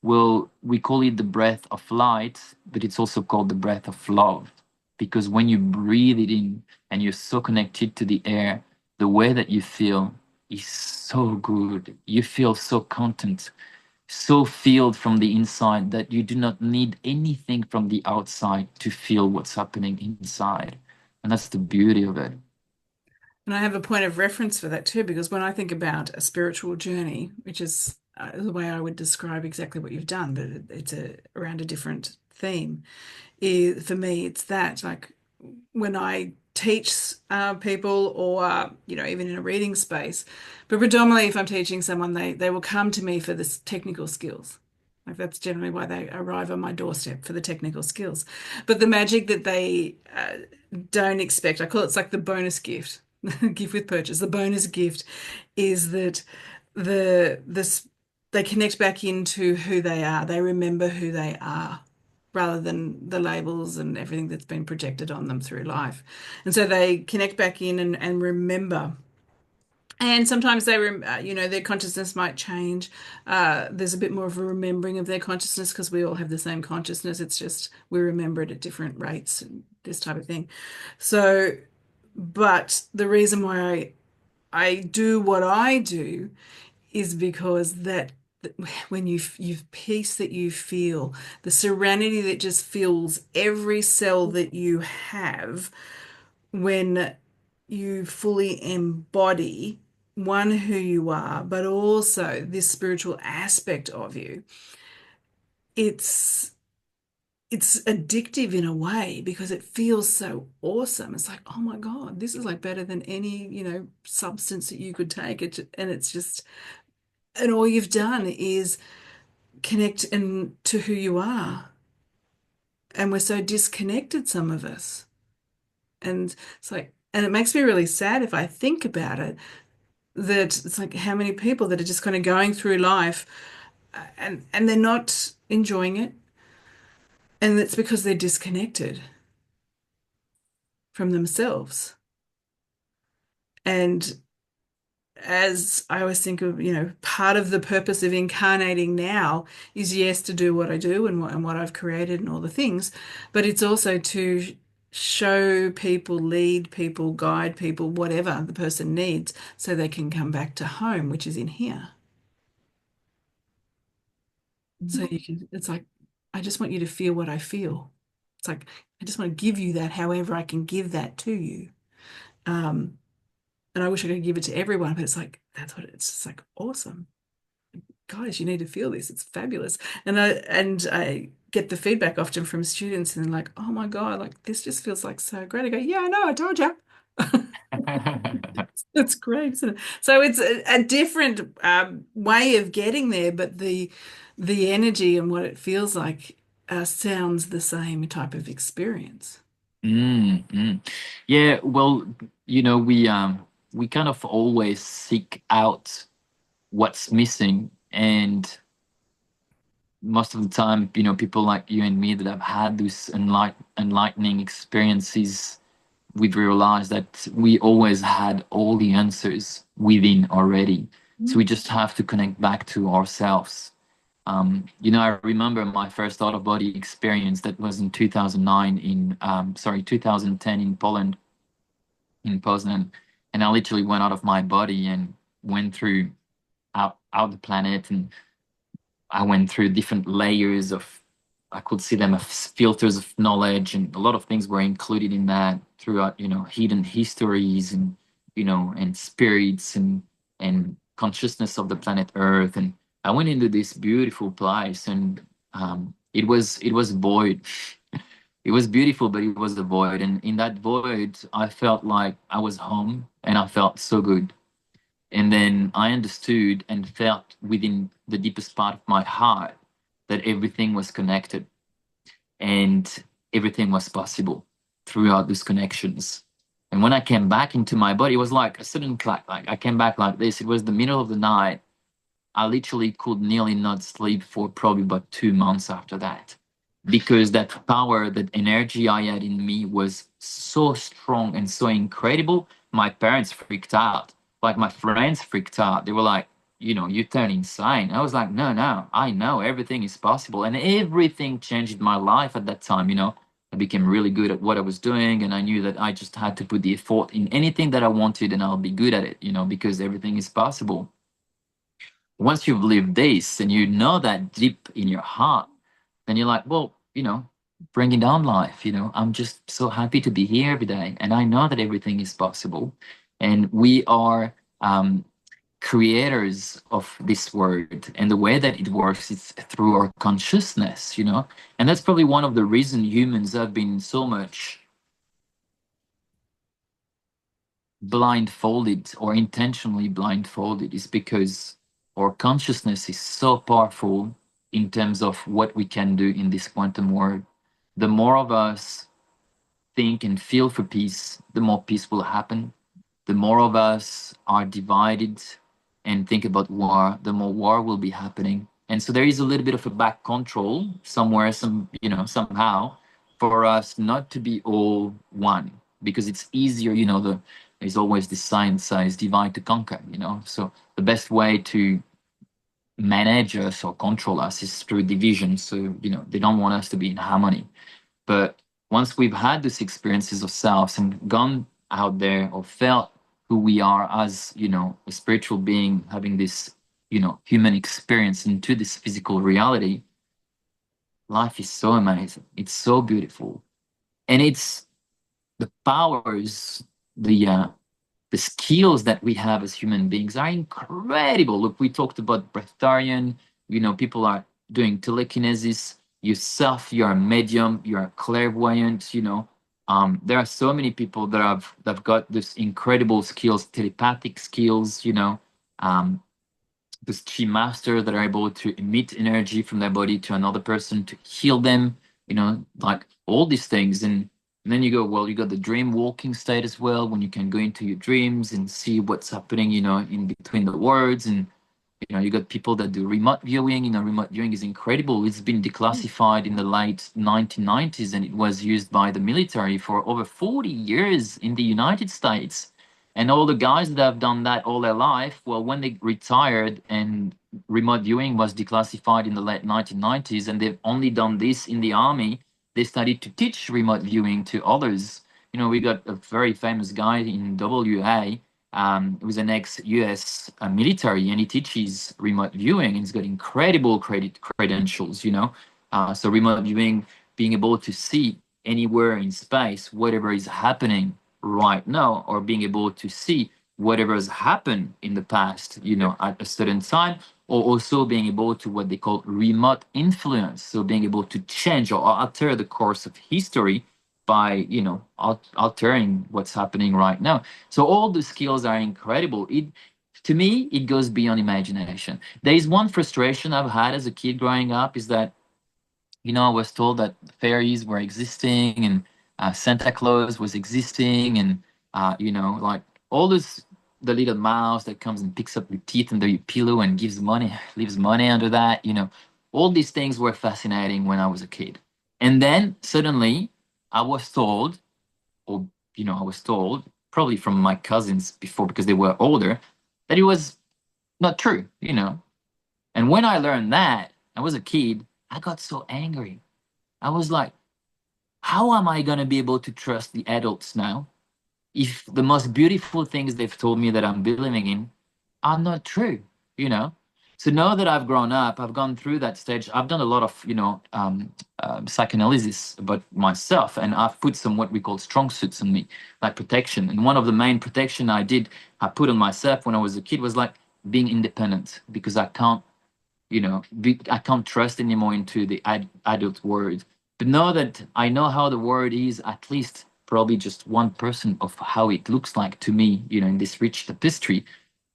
Well, we call it the breath of light, but it's also called the breath of love. Because when you breathe it in and you're so connected to the air, the way that you feel is so good. You feel so content, so filled from the inside that you do not need anything from the outside to feel what's happening inside. And that's the beauty of it. And I have a point of reference for that too, because when I think about a spiritual journey, which is the way I would describe exactly what you've done, but it's around a different theme. For me, it's that like when I teach people, or even in a reading space, but predominantly if I'm teaching someone, they will come to me for this technical skills. Like that's generally why they arrive on my doorstep, for the technical skills. But the magic that they don't expect, I call it's like the bonus gift, gift with purchase. The bonus gift is that this they connect back into who they are. They remember who they are rather than the labels and everything that's been projected on them through life. And so they connect back in and remember. And sometimes their consciousness might change. There's a bit more of a remembering of their consciousness because we all have the same consciousness. It's just we remember it at different rates and this type of thing. So, but the reason why I do what I do is because that when you peace that you feel, the serenity that just fills every cell that you have when you fully embody one who you are, but also this spiritual aspect of you. It's it's addictive in a way because it feels so awesome. It's like, oh my God, this is like better than any, substance that you could take. And it's just, and all you've done is connect and to who you are. And we're so disconnected, some of us. And it's like, and it makes me really sad if I think about it, that it's like how many people that are just kind of going through life and they're not enjoying it. And it's because they're disconnected from themselves. And as I always think of, part of the purpose of incarnating now is yes, to do what I do and what I've created and all the things, but it's also to show people, lead people, guide people, whatever the person needs, so they can come back to home, which is in here. So you can, it's like, I just want you to feel what I feel. It's like, I just want to give you that however I can give that to you. Um, and I wish I could give it to everyone, but it's like, that's what it's just like awesome. Guys, you need to feel this. It's fabulous. And I get the feedback often from students and they're like, oh my God, like this just feels like so great. I go, yeah, I know, I told you. It's great, isn't it? So it's a different way of getting there, but the energy and what it feels like sounds the same type of experience. Mm, mm. Yeah, well, we kind of always seek out what's missing, and most of the time, people like you and me that have had these enlightening experiences, we've realized that we always had all the answers within already. So we just have to connect back to ourselves. I remember my first out of body experience that was in 2009 in 2010 in Poland, in Poznan, and I literally went out of my body and went through out the planet, and I went through different layers of, I could see them as filters of knowledge, and a lot of things were included in that throughout, hidden histories and spirits and consciousness of the planet Earth. And I went into this beautiful place, and it was void. It was beautiful, but it was a void. And in that void, I felt like I was home and I felt so good. And then I understood and felt within the deepest part of my heart that everything was connected and everything was possible throughout those connections. And when I came back into my body, it was like a sudden clack. Like I came back like this. It was the middle of the night. I literally could nearly not sleep for probably about 2 months after that, because that power, that energy I had in me was so strong and so incredible. My parents freaked out. Like my friends freaked out. They were like, you turn insane. I was like, no, no, I know everything is possible. And everything changed my life at that time. I became really good at what I was doing. And I knew that I just had to put the effort in anything that I wanted and I'll be good at it, because everything is possible. Once you've lived this and you know that deep in your heart, then you're like, well, bringing down life, I'm just so happy to be here every day. And I know that everything is possible. And we are creators of this world. And the way that it works is through our consciousness. And that's probably one of the reasons humans have been so much blindfolded or intentionally blindfolded, is because our consciousness is so powerful in terms of what we can do in this quantum world. The more of us think and feel for peace, the more peace will happen. The more of us are divided and think about war, the more war will be happening. And so there is a little bit of a back control somewhere, somehow, for us not to be all one, because it's easier, there's always this science says divide to conquer. So the best way to manage us or control us is through division. So, they don't want us to be in harmony. But once we've had these experiences of selves and gone out there or felt who we are as, a spiritual being having this, human experience into this physical reality, life is so amazing. It's so beautiful. And it's the powers, the skills that we have as human beings are incredible. Look, we talked about breatharian, people are doing telekinesis, yourself, you're a medium, you're a clairvoyant. There are so many people that have got this incredible skills, telepathic skills, um, this chi master that are able to emit energy from their body to another person to heal them, like all these things. And then you go, well, you got the dream walking state as well, when you can go into your dreams and see what's happening, in between the words. And you got people that do remote viewing. Remote viewing is incredible. It's been declassified in the late 1990s, and it was used by the military for over 40 years in the United States. And all the guys that have done that all their life, well, when they retired and remote viewing was declassified in the late 1990s, and they've only done this in the army, they started to teach remote viewing to others. We got a very famous guy in WA, who's an ex-US military, and he teaches remote viewing, and he's got incredible credentials. So remote viewing, being able to see anywhere in space whatever is happening right now, or being able to see whatever has happened in the past, at a certain time, or also being able to what they call remote influence, so being able to change or alter the course of history by altering what's happening right now. So all the skills are incredible. To me, it goes beyond imagination. There is one frustration I've had as a kid growing up, is that I was told that fairies were existing, and Santa Claus was existing, and like all this, the little mouse that comes and picks up your teeth under your pillow and gives money, leaves money under that. All these things were fascinating when I was a kid. And then suddenly I was told, or I was told, probably from my cousins before, because they were older, that it was not true. And when I learned that, I was a kid, I got so angry. I was like, how am I going to be able to trust the adults now if the most beautiful things they've told me that I'm believing in are not true, you know? So now that I've grown up, I've gone through that stage. I've done a lot of, psychoanalysis about myself, and I've put some what we call strong suits on me, like protection. And one of the main protection I put on myself when I was a kid was like being independent, because I can't, I can't trust anymore into the adult world. But now that I know how the world is, at least probably just 1% of how it looks like to me, in this rich tapestry,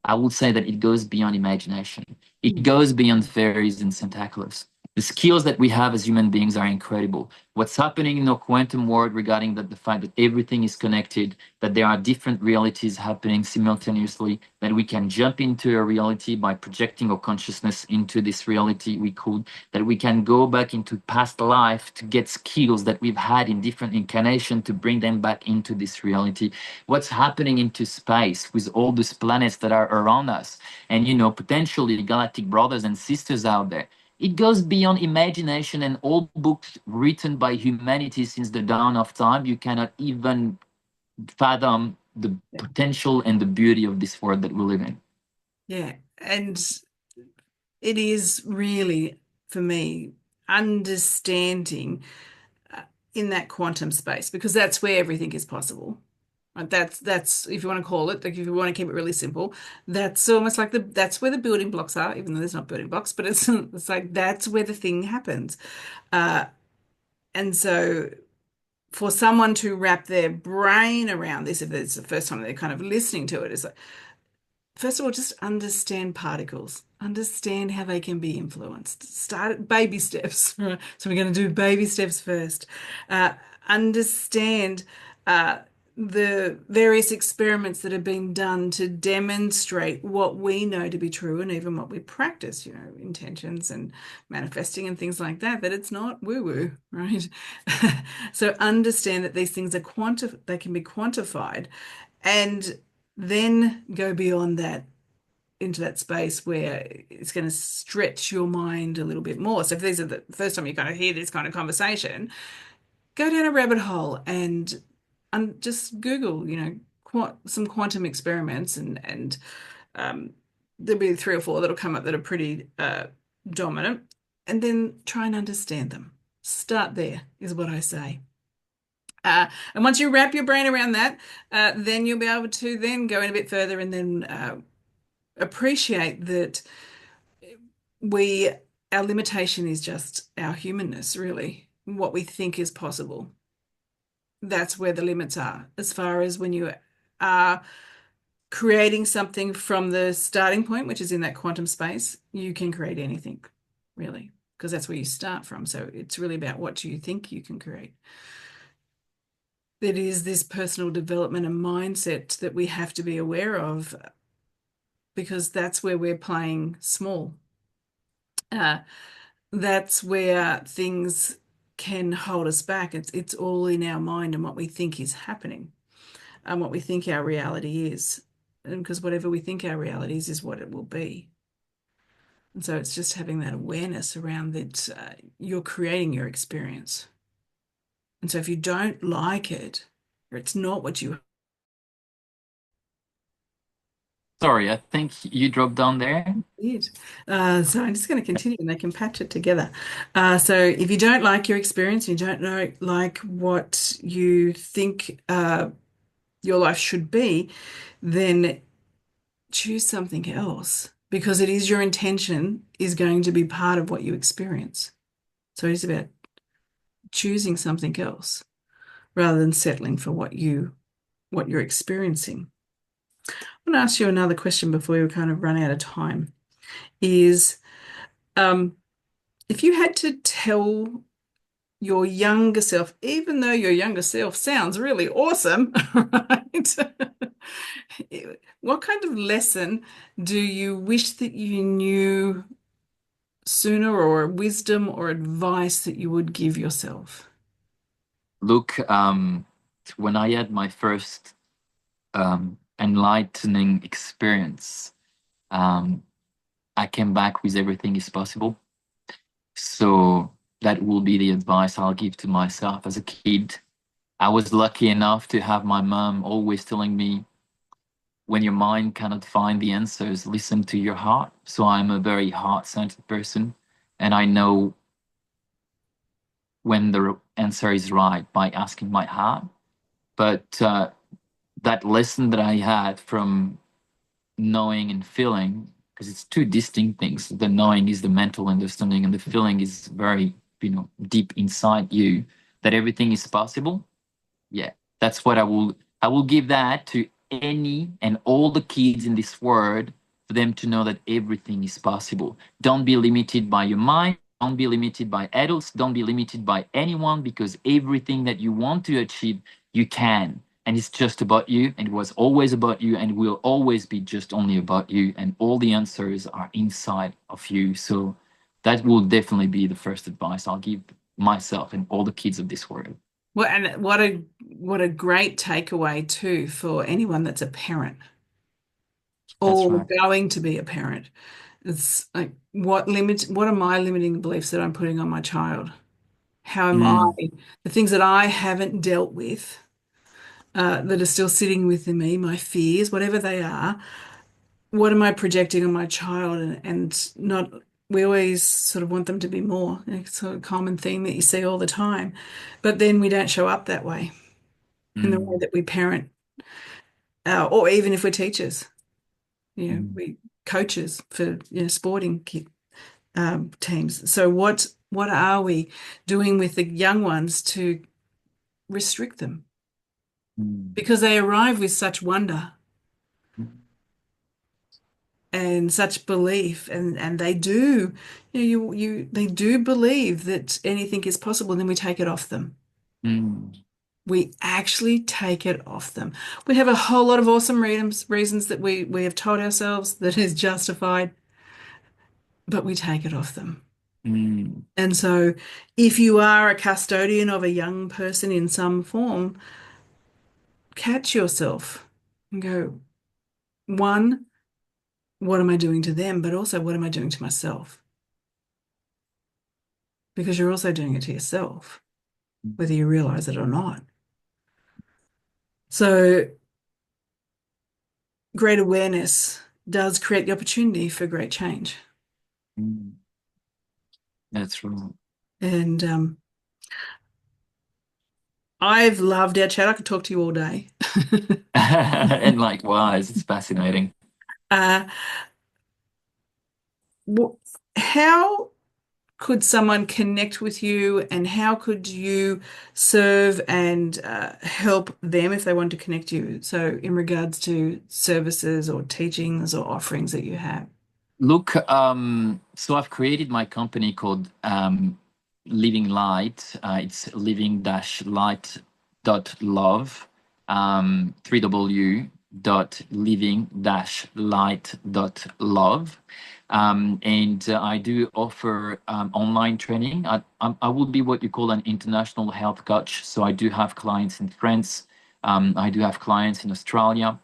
I would say that it goes beyond imagination. It Mm. goes beyond fairies and Santa Claus. The skills that we have as human beings are incredible. What's happening in the quantum world regarding the fact that everything is connected, that there are different realities happening simultaneously, that we can jump into a reality by projecting our consciousness into this reality we could, that we can go back into past life to get skills that we've had in different incarnations to bring them back into this reality. What's happening into space with all these planets that are around us, and potentially galactic brothers and sisters out there. It goes beyond imagination, and all books written by humanity since the dawn of time. You cannot even fathom the Yeah. potential and the beauty of this world that we live in. Yeah. And it is really, for me, understanding uh, in that quantum space, because that's where everything is possible. Right? That's if you want to call it, like if you want to keep it really simple, that's almost like that's where the building blocks are, even though there's not building blocks, but it's like that's where the thing happens. Uh, and so for someone to wrap their brain around this, if it's the first time they're kind of listening to it, it's like, first of all, just understand particles, understand how they can be influenced. Start at baby steps. Right? So we're going to do baby steps first. Uh, understand uh, the various experiments that have been done to demonstrate what we know to be true and even what we practice, intentions and manifesting and things like that, that it's not woo-woo, right? So understand that these things they can be quantified, and then go beyond that into that space where it's going to stretch your mind a little bit more. So if these are the first time you kind of hear this kind of conversation, go down a rabbit hole and just Google, some quantum experiments, and um, there'll be three or four that'll come up that are pretty dominant, and then try and understand them. Start there is what I say. And once you wrap your brain around that, then you'll be able to then go in a bit further and then appreciate that we our limitation is just our humanness, really, what we think is possible. That's where the limits are. As far as when you are creating something from the starting point, which is in that quantum space, you can create anything, really, because that's where you start from. So it's really about what do you think you can create. It is this personal development and mindset that we have to be aware of, because that's where we're playing small. Uh, that's where things can hold us back. It's all in our mind and what we think is happening and what we think our reality is. And because whatever we think our reality is what it will be. And so it's just having that awareness around that you're creating your experience. And so if you don't like it, or it's not what you Sorry, I think you dropped down there. did. So I'm just going to continue and they can patch it together. So if you don't like your experience, you don't know like what you think your life should be, then choose something else, because it is your intention is going to be part of what you experience. So it's about choosing something else rather than settling for what you're experiencing. I'm going to ask you another question before we kind of run out of time. Is um, if you had to tell your younger self, even though your younger self sounds really awesome, right? What kind of lesson do you wish that you knew sooner, or wisdom or advice that you would give yourself? Look, when I had my first enlightening experience, um, I came back with everything is possible. So that will be the advice I'll give to myself as a kid. I was lucky enough to have my mom always telling me, when your mind cannot find the answers, listen to your heart. So I'm a very heart-centered person, and I know when the answer is right by asking my heart. But that lesson that I had from knowing and feeling, because it's two distinct things. The knowing is the mental understanding, and the feeling is very deep inside you that everything is possible. Yeah, that's what I will give that to any and all the kids in this world, for them to know that everything is possible. Don't be limited by your mind. Don't be limited by adults. Don't be limited by anyone, because everything that you want to achieve, you can. And it's just about you, and it was always about you, and will always be just only about you. And all the answers are inside of you. So that will definitely be the first advice I'll give myself and all the kids of this world. Well, and what a great takeaway too for anyone that's a parent That's or right. going to be a parent. It's like what are my limiting beliefs that I'm putting on my child? How am I, Mm, the things that I haven't dealt with, that are still sitting within me, my fears, whatever they are, what am I projecting on my child? And not, we always sort of want them to be more. It's a common theme that you see all the time. But then we don't show up that way in the way mm, that we parent, or even if we're teachers, mm, we coaches for, sporting teams. So what are we doing with the young ones to restrict them? mm, Because they arrive with such wonder mm, and such belief, and they do, they do believe that anything is possible, and then we take it off them. mm, We actually take it off them. We have a whole lot of awesome reasons that we have told ourselves that is justified, but we take it off them. mm, And so, if you are a custodian of a young person in some form, catch yourself and go, one, what am I doing to them? But also, what am I doing to myself? Because you're also doing it to yourself, whether you realize it or not. So, great awareness does create the opportunity for great change. mm. That's right. And I've loved our chat. I could talk to you all day. And likewise, it's fascinating. uh, how could someone connect with you, and how could you serve and help them if they want to connect you? So, in regards to services or teachings or offerings that you have. Look, so I've created my company called Living Light. It's living-light.love, 3w.living-light.love. And I do offer online training. I will be what you call an international health coach. So I do have clients in France. I do have clients in Australia.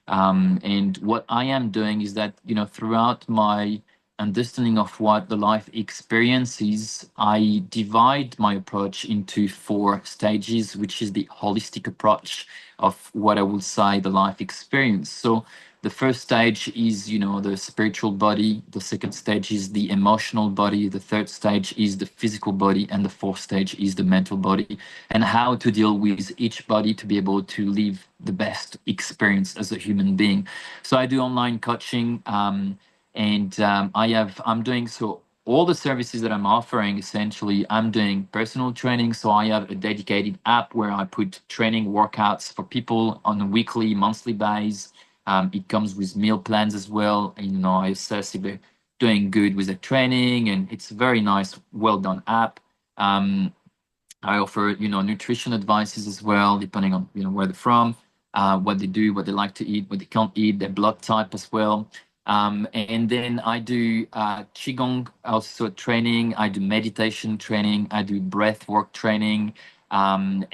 And what I am doing is that, throughout my understanding of what the life experience is, I divide my approach into four stages, which is the holistic approach of what I would say the life experience. So the first stage is, the spiritual body. The second stage is the emotional body. The third stage is the physical body. And the fourth stage is the mental body, and how to deal with each body to be able to live the best experience as a human being. So I do online coaching, and I'm doing so. All the services that I'm offering, essentially, I'm doing personal training. So I have a dedicated app where I put training workouts for people on a weekly, monthly basis. It comes with meal plans as well. I assess if they're doing good with the training, and it's a very nice, well done app. Um, I offer, nutrition advices as well, depending on, where they're from, what they do, what they like to eat, what they can't eat, their blood type as well. And then I do Qigong also training. I do meditation training. I do breath work training. And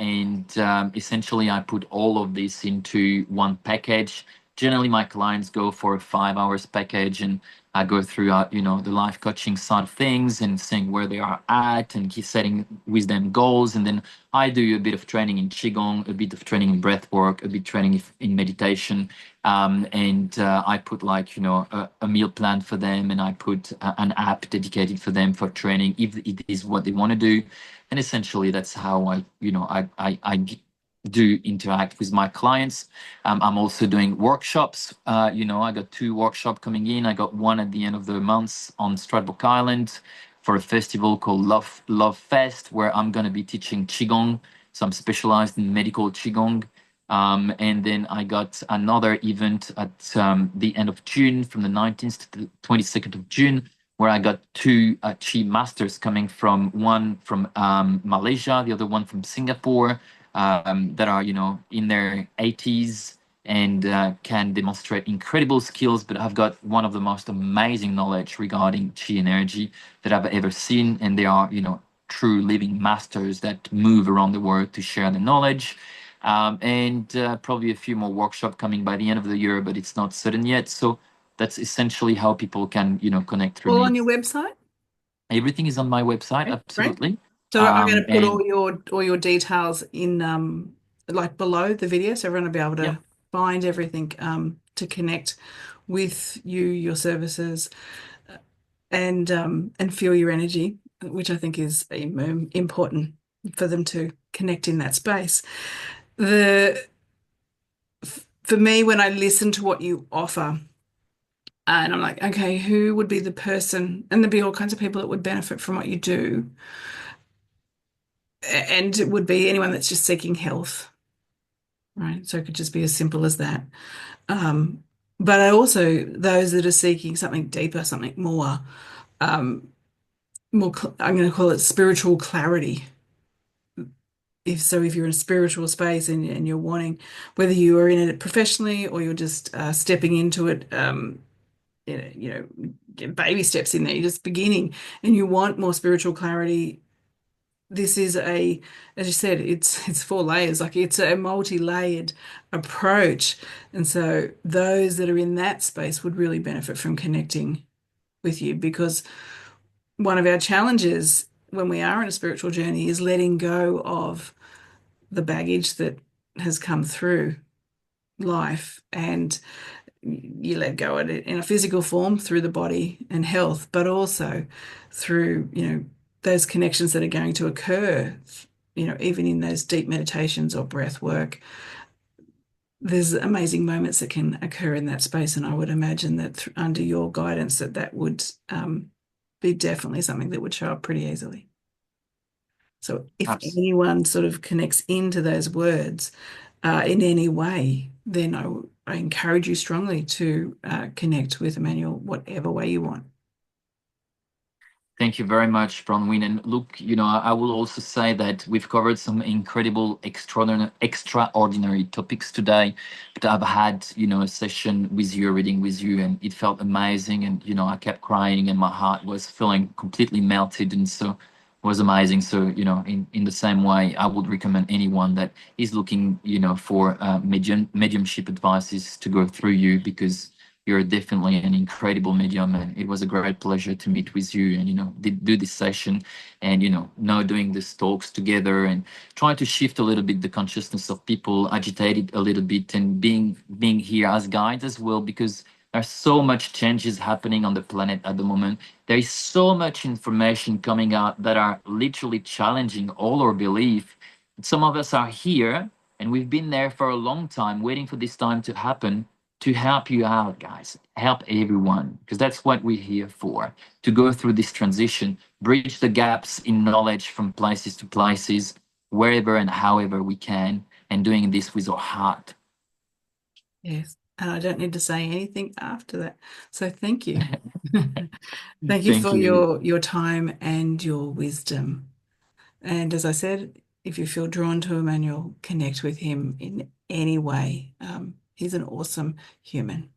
essentially, I put all of this into one package. Generally, my clients go for a 5 hours package, and I go through, the life coaching side of things and seeing where they are at and keep setting with them goals. And then I do a bit of training in Qigong, a bit of training in breath work, a bit training in meditation. And I put a meal plan for them, and I put an app dedicated for them for training if it is what they want to do. And essentially, that's how I do interact with my clients. I'm also doing workshops. I got two workshops coming in. I got one at the end of the month on Stradbroke Island. for a festival called Love Fest, where I'm going to be teaching Qigong. So I'm specialized in medical Qigong. And then I got another event at the end of June, from the 19th to the 22nd of June, where I got two Chi masters coming from, one from Malaysia, the other one from Singapore, that are, in their 80s and can demonstrate incredible skills. But I've got one of the most amazing knowledge regarding Chi energy that I've ever seen. And they are, true living masters that move around the world to share the knowledge. And probably a few more workshops coming by the end of the year, but it's not certain yet. So that's essentially how people can, connect through All me. on your website? Everything is on my website, Okay, great. absolutely. So I'm going to put And all your details in like below the video, so everyone will be able yeah, to find everything to connect with you, your services, and feel your energy, which I think is important for them to connect in that space. The For me, when I listen to what you offer, and I'm like, okay, who would be the person? And there'd be all kinds of people that would benefit from what you do. And it would be anyone that's just seeking health, right? So it could just be as simple as that. Um, but I also those that are seeking something deeper, something more, um, I'm going to call it spiritual clarity. If you're in a spiritual space and you're wanting, whether you are in it professionally or you're just stepping into it, get baby steps in there, you're just beginning, and you want more spiritual clarity. This is as you said, it's four layers, like it's a multi-layered approach. And so those that are in that space would really benefit from connecting with you, because one of our challenges when we are in a spiritual journey is letting go of the baggage that has come through life, and you let go of it in a physical form through the body and health, but also through, those connections that are going to occur, even in those deep meditations or breath work. There's amazing moments that can occur in that space. And I would imagine that under your guidance, that would be definitely something that would show up pretty easily. So if abs- anyone sort of connects into those words in any way, then I encourage you strongly to connect with Emmanuel, whatever way you want. Thank you very much, Bronwyn. And look, I will also say that we've covered some incredible, extraordinary topics today. But I've had, a session with you, a reading with you, and it felt amazing. And, I kept crying and my heart was feeling completely melted. And so it was amazing. So, in the same way, I would recommend anyone that is looking, for mediumship advices to go through you, because you're definitely an incredible medium, and it was a great pleasure to meet with you and do this session, and now doing these talks together and trying to shift a little bit the consciousness of people agitated a little bit, and being here as guides as well, because there's so much changes happening on the planet at the moment. There is so much information coming out that are literally challenging all our belief. Some of us are here and we've been there for a long time waiting for this time to happen, to help you out, guys. Help everyone, because that's what we're here for, to go through this transition, bridge the gaps in knowledge from places to places, wherever and however we can, and doing this with our heart. Yes. And I don't need to say anything after that. So thank you. Thank you Thank for you. your time and your wisdom. And as I said, if you feel drawn to Emmanuel, connect with him in any way. He's an awesome human.